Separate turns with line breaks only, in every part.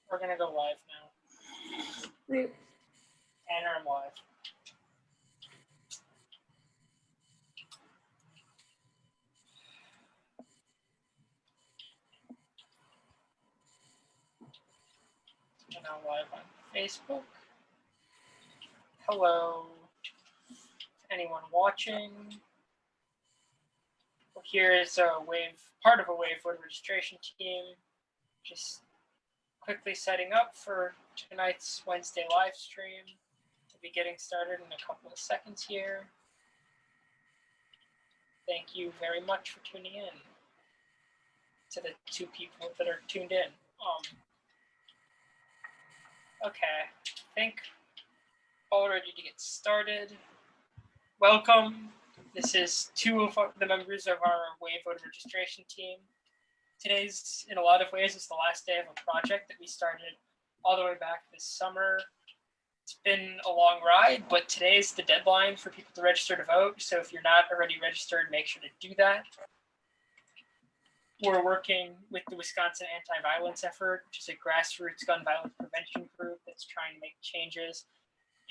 We're gonna go live now.
Great.
And I'm live. We're now live on Facebook. Hello, anyone watching? Well, here is part of a Wave voter registration team. Just quickly setting up for tonight's Wednesday live stream. We'll be getting started in a couple of seconds here. Thank you very much for tuning in to the 2 people that are tuned in. Okay, I think all ready to get started. Welcome. This is 2 of the members of our Wave voter registration team. Today's, in a lot of ways, is the last day of a project that we started all the way back this summer. It's been a long ride, but today's the deadline for people to register to vote. So if you're not already registered, make sure to do that. We're working with the Wisconsin Anti-Violence Effort, which is a grassroots gun violence prevention group that's trying to make changes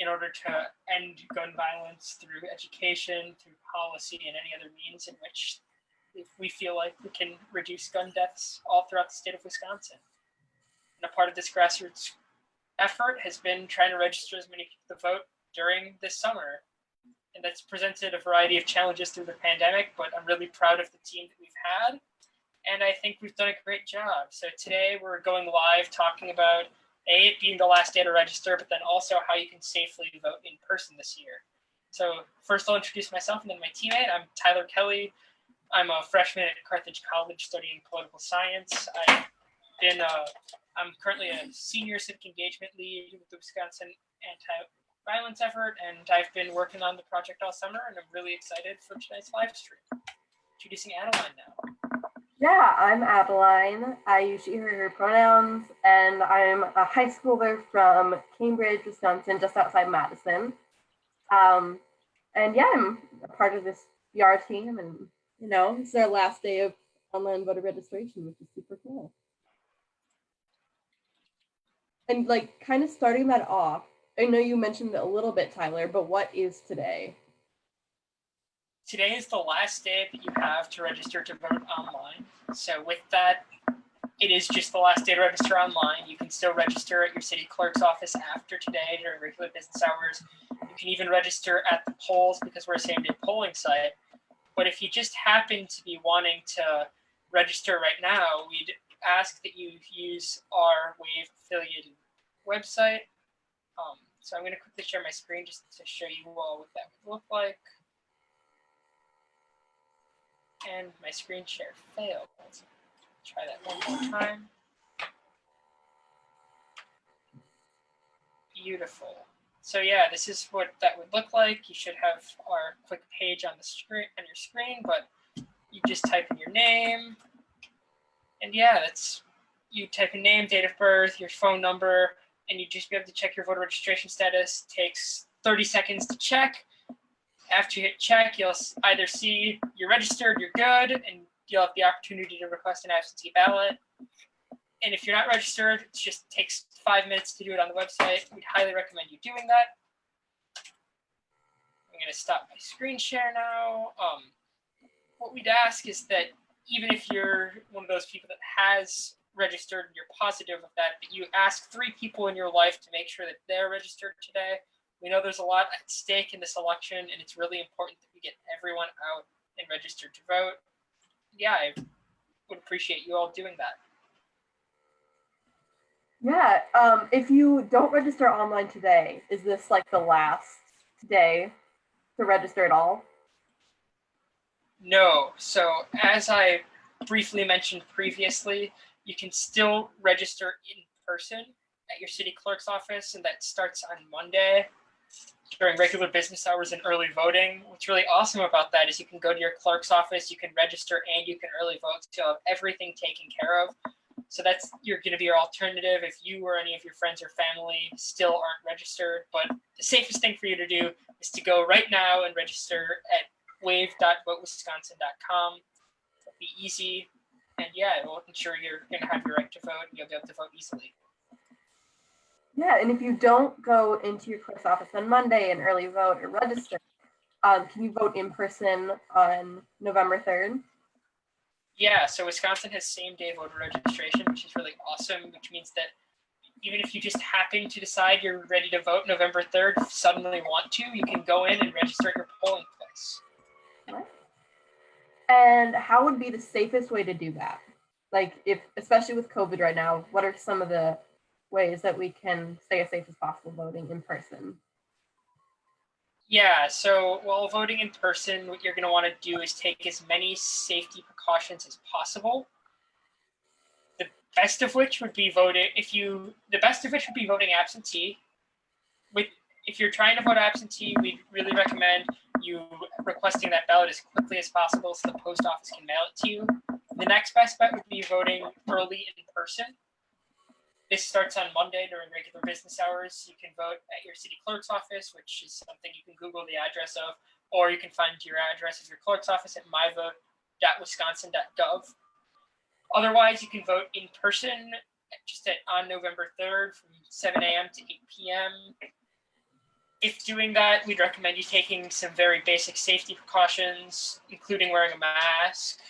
in order to end gun violence through education, through policy, and any other means in which if we feel like we can reduce gun deaths all throughout the state of Wisconsin. And a part of this grassroots effort has been trying to register as many people to vote during this summer. And that's presented a variety of challenges through the pandemic, but I'm really proud of the team that we've had. And I think we've done a great job. So today we're going live talking about it being the last day to register, but then also how you can safely vote in person this year. So first I'll introduce myself and then my teammate. I'm Tyler Kelly. I'm a freshman at Carthage College studying political science. I'm currently a senior civic engagement lead with the Wisconsin Anti-Violence Effort, and I've been working on the project all summer, and I'm really excited for tonight's live stream. Introducing Adeline now.
Yeah, I'm Adeline. I use she, her pronouns, and I'm a high schooler from Cambridge, Wisconsin, just outside Madison. And yeah, I'm a part of this VR team, and it's our last day of online voter registration, which is super cool. And kind of starting that off, I know you mentioned it a little bit, Tyler, but what is today?
Today is the last day that you have to register to vote online. So with that, it is just the last day to register online. You can still register at your city clerk's office after today during regular business hours. You can even register at the polls because we're a same-day polling site. But if you just happen to be wanting to register right now, we'd ask that you use our Wave affiliated website. So I'm going to quickly share my screen just to show you all what that would look like. And my screen share failed. Let's try that one more time. Beautiful. So yeah, this is what that would look like. You should have our quick page on the screen on your screen, but you just type in your name. And yeah, you type in name, date of birth, your phone number, and you just be able to check your voter registration status. It takes 30 seconds to check. After you hit check, you'll either see you're registered, you're good, and you'll have the opportunity to request an absentee ballot. And if you're not registered, it just takes 5 minutes to do it on the website. We'd highly recommend you doing that. I'm going to stop my screen share now. What we'd ask is that even if you're one of those people that has registered and you're positive of that you ask 3 people in your life to make sure that they're registered today. We know there's a lot at stake in this election, and it's really important that we get everyone out and registered to vote. Yeah, I would appreciate you all doing that.
Yeah, if you don't register online today, is this the last day to register at all?
No. So as I briefly mentioned previously, you can still register in person at your city clerk's office, and that starts on Monday during regular business hours and early voting. What's really awesome about that is you can go to your clerk's office, you can register, and you can early vote to have everything taken care of. So you're going to be your alternative if you or any of your friends or family still aren't registered. But the safest thing for you to do is to go right now and register at wave.votewisconsin.com. It'll be easy. And yeah, it will ensure you're going to have your right to vote and you'll be able to vote easily.
Yeah, and if you don't go into your clerk's office on Monday and early vote or register, can you vote in person on November 3rd?
Yeah, so Wisconsin has same-day voter registration, which is really awesome, which means that even if you just happen to decide you're ready to vote November 3rd, suddenly want to, you can go in and register at your polling place.
What? And how would be the safest way to do that? Like, if, especially with COVID right now, what are some of the ways that we can stay as safe as possible voting in person?
Yeah, so while voting in person, what you're going to want to do is take as many safety precautions as possible. The best of which would be voting absentee. With If you're trying to vote absentee, we really recommend you requesting that ballot as quickly as possible so the post office can mail it to you. The next best bet would be voting early in person. This starts on Monday during regular business hours. You can vote at your city clerk's office, which is something you can Google the address of, or you can find your address of your clerk's office at myvote.wisconsin.gov. Otherwise, you can vote in person on November 3rd from 7 a.m. to 8 p.m. If doing that, we'd recommend you taking some very basic safety precautions, including wearing a mask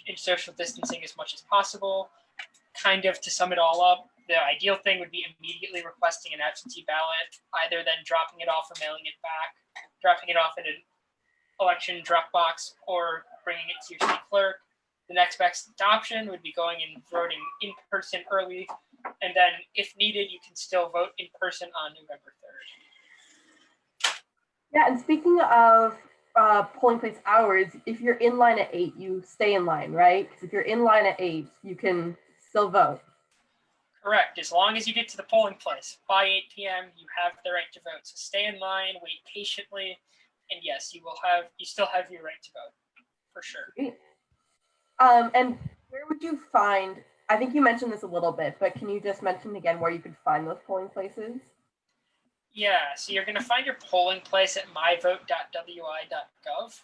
and social distancing as much as possible. Kind of to sum it all up, the ideal thing would be immediately requesting an absentee ballot, either then dropping it off or mailing it back, dropping it off at an election drop box, or bringing it to your city clerk. The next best option would be going and voting in person early, and then if needed, you can still vote in person on November 3rd.
Yeah, and speaking of polling place hours, if you're in line at 8, you stay in line, right? Because if you're in line at 8, you can still vote.
Correct. As long as you get to the polling place by 8 p.m., you have the right to vote. So stay in line, wait patiently, and yes, you still have your right to vote for sure.
Great. And where would you find? I think you mentioned this a little bit, but can you just mention again where you could find those polling places?
Yeah, so you're going to find your polling place at myvote.wi.gov.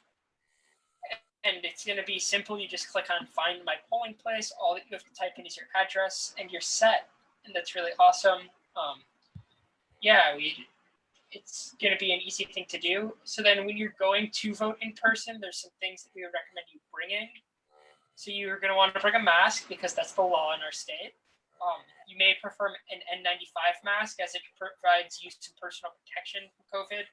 And it's going to be simple. You just click on Find My Polling Place. All that you have to type in is your address, and you're set. And that's really awesome. Yeah, it's going to be an easy thing to do. So then when you're going to vote in person, there's some things that we would recommend you bringing. So you're going to want to bring a mask because that's the law in our state. You may prefer an N95 mask as it provides you some personal protection from COVID.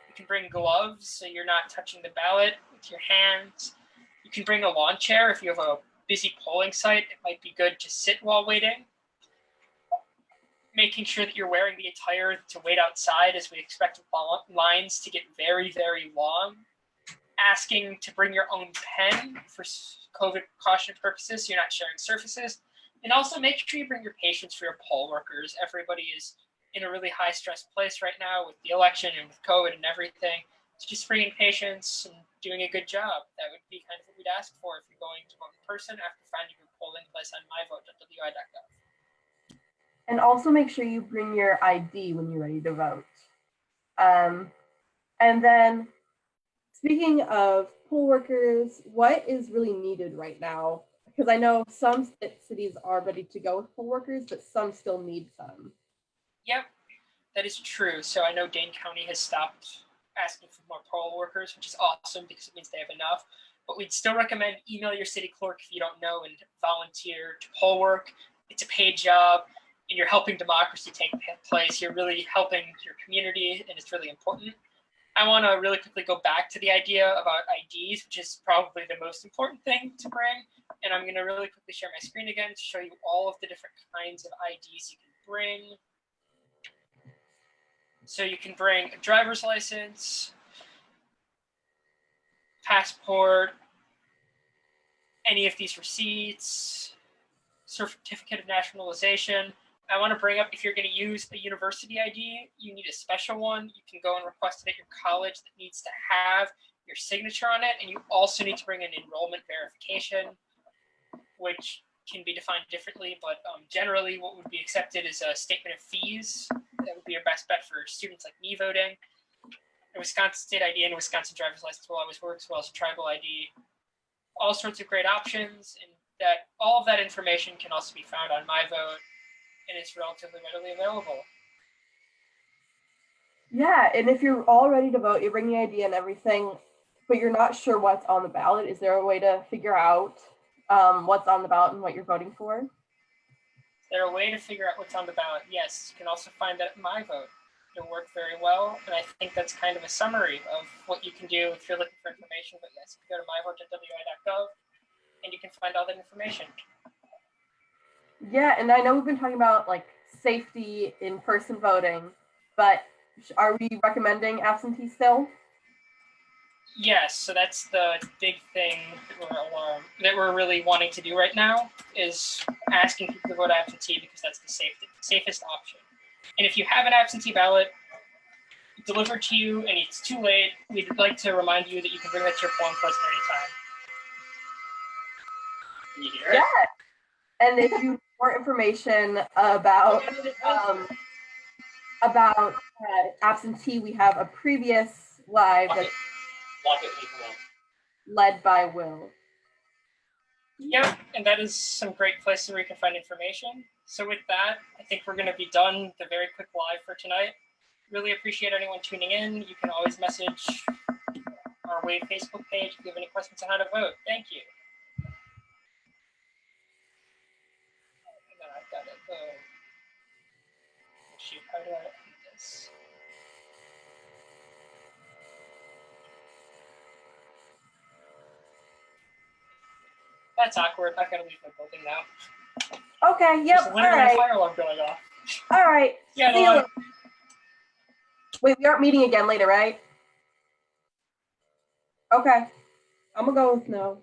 You can bring gloves so you're not touching the ballot with your hands. You can bring a lawn chair if you have a busy polling site. It might be good to sit while waiting. Making sure that you're wearing the attire to wait outside, as we expect lines to get very, very long. Asking to bring your own pen for COVID precaution purposes so you're not sharing surfaces. And also make sure you bring your patients for your poll workers. Everybody is in a really high stress place right now with the election and with COVID and everything. So just bringing patients and doing a good job. That would be kind of what we'd ask for if you're going to vote in person after finding your polling place on myvote.wi.gov.
And also make sure you bring your ID when you're ready to vote. And then speaking of poll workers, what is really needed right now? Because I know some cities are ready to go with poll workers, but some still need some.
Yep, that is true. So I know Dane County has stopped asking for more poll workers, which is awesome because it means they have enough. But we'd still recommend email your city clerk if you don't know and volunteer to poll work. It's a paid job, and you're helping democracy take place. You're really helping your community, and it's really important. I want to really quickly go back to the idea about IDs, which is probably the most important thing to bring. And I'm going to really quickly share my screen again to show you all of the different kinds of IDs you can bring. So you can bring a driver's license, passport, any of these receipts, certificate of nationalization. I want to bring up, if you're going to use a university ID, you need a special one. You can go and request it at your college that needs to have your signature on it. And you also need to bring an enrollment verification, which can be defined differently, but generally what would be accepted is a statement of fees. That would be your best bet for students like me voting. A Wisconsin state ID and a Wisconsin driver's license will always work, as well as a tribal ID. All sorts of great options, and that all of that information can also be found on MyVote, and it's relatively readily available.
Yeah, and if you're all ready to vote, you bring the ID and everything, but you're not sure what's on the ballot, is there a way to figure out what's on the ballot and what you're voting for?
Is there a way to figure out what's on the ballot? Yes, you can also find that at My Vote. It'll work very well, and I think that's kind of a summary of what you can do if you're looking for information. But yes, you can go to myvote.wi.gov, and you can find all that information.
Yeah, and I know we've been talking about like safety in-person voting, but are we recommending absentee still?
Yes, so that's the big thing that we're really wanting to do right now is asking people to vote absentee because that's the safest option. And if you have an absentee ballot delivered to you and it's too late, we'd like to remind you that you can bring that to your polling place at any time. Can you hear it?
Yeah. And if you need more information about absentee, we have a previous live that's led by Will.
Yep, and that is some great places where you can find information. So with that, I think we're going to be done the very quick live for tonight. Really appreciate anyone tuning in. You can always message our Wave Facebook page if you have any questions on how to vote. Thank you. And then I've got to go. Shoot, how do I edit this? That's awkward. I've got to leave my building now.
Okay, yep,
There's literally a fire alarm going off.
All right.
Yeah,
see you later. Wait, we aren't meeting again later, right? Okay. I'm gonna go with no.